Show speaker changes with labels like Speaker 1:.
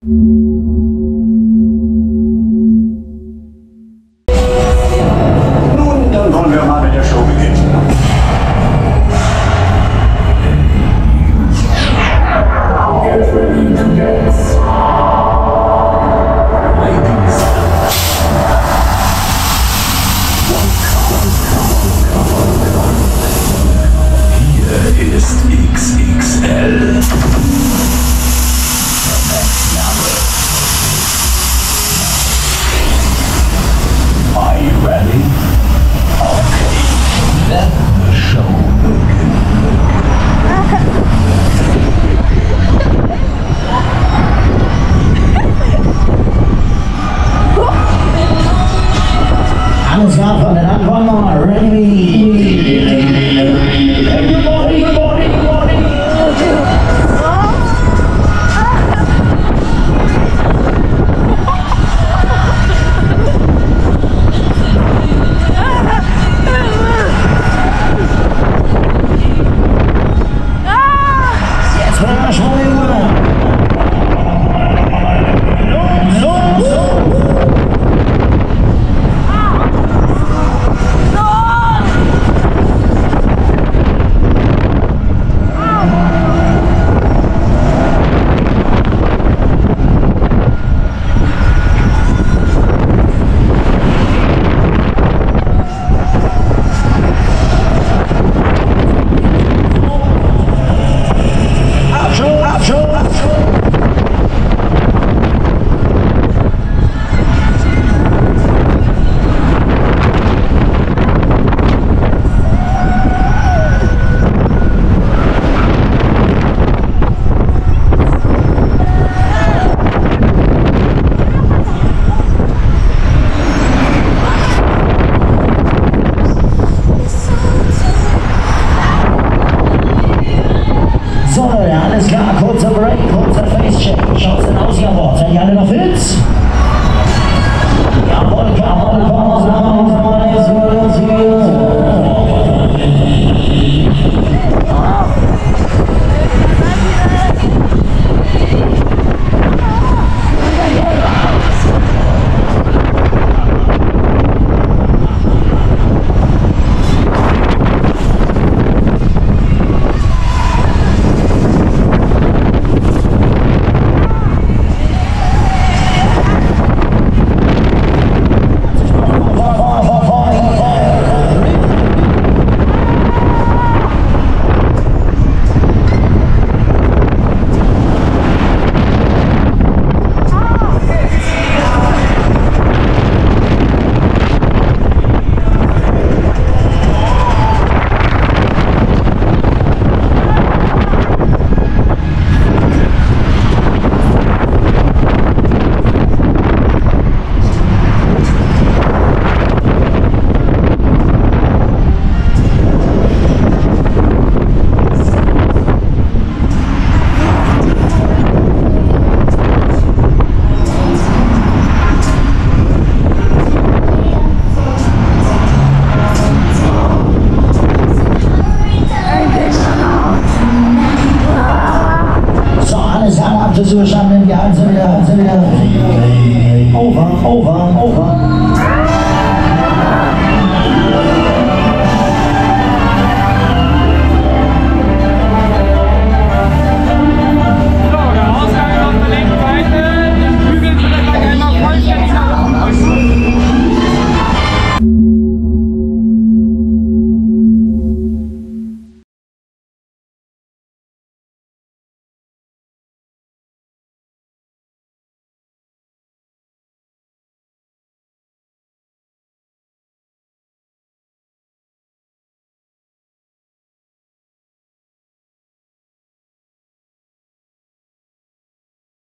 Speaker 1: Nun, dann wollen wir mal mit der Show beginnen. Get ready to dance. Ladies. Hier ist XXL. Are you ready? Okay, let the show begin.
Speaker 2: Alles klar, von den Antworten nochmal. Ready? Everybody, everybody, everybody. Jetzt wollen wir schon rüber. So, ja, alles klar, kurzer Break, kurzer Face-Check. Schaut's denn aus, jawohl? Seid ihr alle noch fit? Jawohl, jawohl, Zustand, wir sind wieder over.